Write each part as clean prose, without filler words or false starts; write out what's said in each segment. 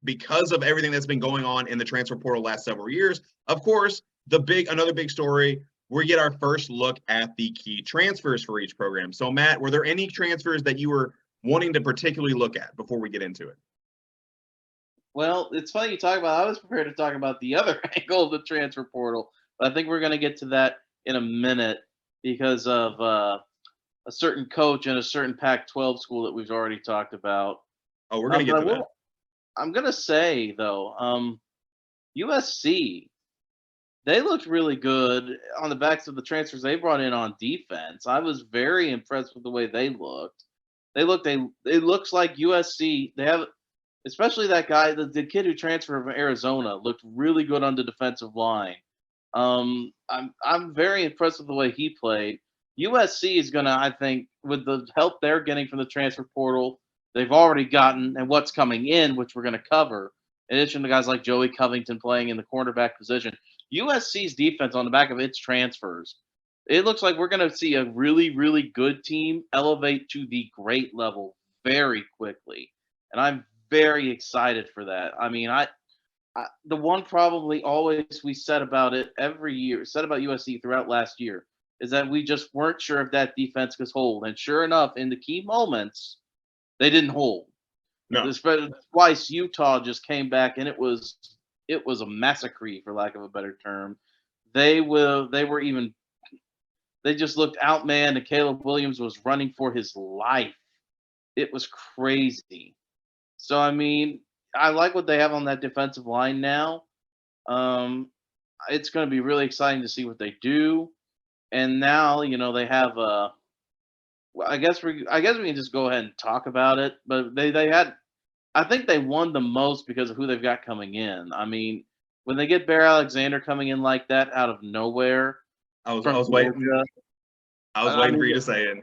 because of everything that's been going on in the transfer portal last several years, of course, another big story, we get our first look at the key transfers for each program. So, Matt, were there any transfers that you were wanting to particularly look at before we get into it? Well, it's funny you talk about. I was prepared to talk about the other angle of the transfer portal, but I think we're going to get to that in a minute because of a certain coach and a certain Pac-12 school that we've already talked about. Oh, we're going to But get to that. I'm going to say though, USC, they looked really good on the backs of the transfers they brought in on defense. I was very impressed with the way they looked. It looks like USC. They have, especially that guy, the kid who transferred from Arizona, looked really good on the defensive line. I'm very impressed with the way he played. USC is gonna, I think, with the help they're getting from the transfer portal, they've already gotten, and what's coming in, which we're gonna cover. In addition to guys like Joey Covington playing in the cornerback position, USC's defense on the back of its transfers, it looks like we're going to see a really, really good team elevate to the great level very quickly. And I'm very excited for that. I mean, the one probably always we said about it every year, said about USC throughout last year, is that we just weren't sure if that defense could hold. And sure enough, in the key moments, they didn't hold. No. Twice Utah just came back and it was a massacre, for lack of a better term. They just looked outmanned, and Caleb Williams was running for his life. It was crazy. So I mean, I like what they have on that defensive line now. It's going to be really exciting to see what they do. And now, they have I guess we can just go ahead and talk about it. But they had, I think they won the most because of who they've got coming in. I mean, when they get Bear Alexander coming in like that out of nowhere I was Georgia, waiting. I was waiting for you to say it.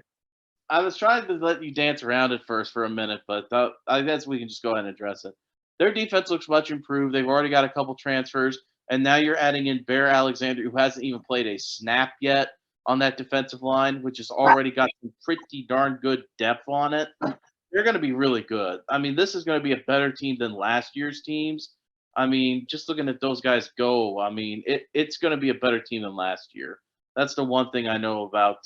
I was trying to let you dance around it first for a minute, but I guess we can just go ahead and address it. Their defense looks much improved. They've already got a couple transfers, and now you're adding in Bear Alexander, who hasn't even played a snap yet on that defensive line, which has already got some pretty darn good depth on it. They're going to be really good. I mean, this is going to be a better team than last year's teams. I mean, just looking at those guys go, I mean, it's going to be a better team than last year. That's the one thing I know about.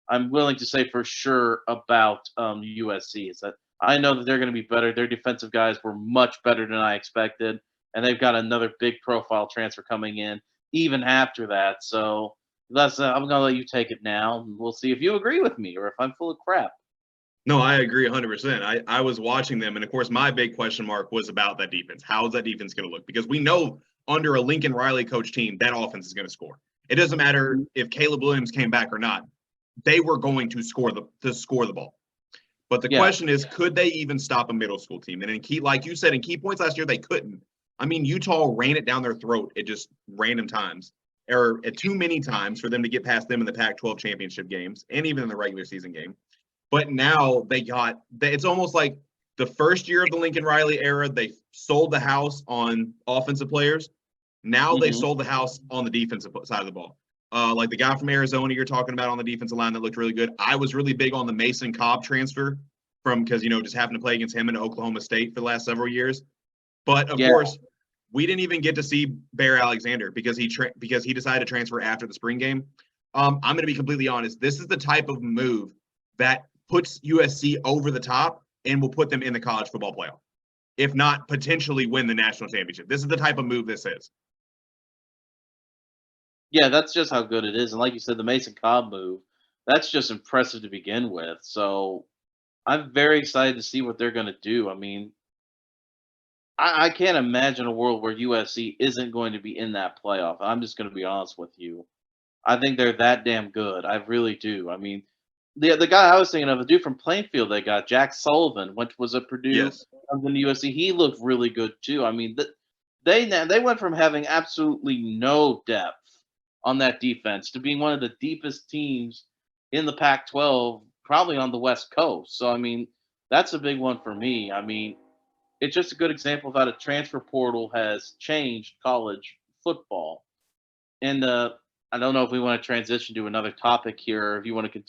I'm willing to say for sure about USC is that I know that they're going to be better. Their defensive guys were much better than I expected, and they've got another big profile transfer coming in even after that. So I'm going to let you take it now. We'll see if you agree with me or if I'm full of crap. No, I agree 100%. I was watching them, and of course, my big question mark was about that defense. How is that defense going to look? Because we know under a Lincoln Riley coach team, that offense is going to score. It doesn't matter if Caleb Williams came back or not. They were going to score the ball. But the question is, could they even stop a middle school team? And like you said, in key points last year, they couldn't. I mean, Utah ran it down their throat at just random times, or at too many times for them to get past them in the Pac-12 championship games and even in the regular season game. But now it's almost like the first year of the Lincoln Riley era, they sold the house on offensive players. Now they've sold the house on the defensive side of the ball. Like the guy from Arizona you're talking about on the defensive line that looked really good. I was really big on the Mason Cobb transfer because, just happened to play against him in Oklahoma State for the last several years. But, of course, we didn't even get to see Bear Alexander because he decided to transfer after the spring game. I'm going to be completely honest. This is the type of move that puts USC over the top and will put them in the college football playoff, if not potentially win the national championship. This is the type of move this is. Yeah, that's just how good it is. And like you said, the Mason Cobb move, that's just impressive to begin with. So I'm very excited to see what they're going to do. I mean, I can't imagine a world where USC isn't going to be in that playoff. I'm just going to be honest with you. I think they're that damn good. I really do. I mean, the guy I was thinking of, the dude from Plainfield they got, Jack Sullivan, was at Purdue, Yes. comes into USC. He looked really good too. I mean, they went from having absolutely no depth on that defense to being one of the deepest teams in the Pac-12, probably on the West Coast. So I mean, that's a big one for me. I mean, it's just a good example of how the transfer portal has changed college football. And I don't know if we want to transition to another topic here, or if you want to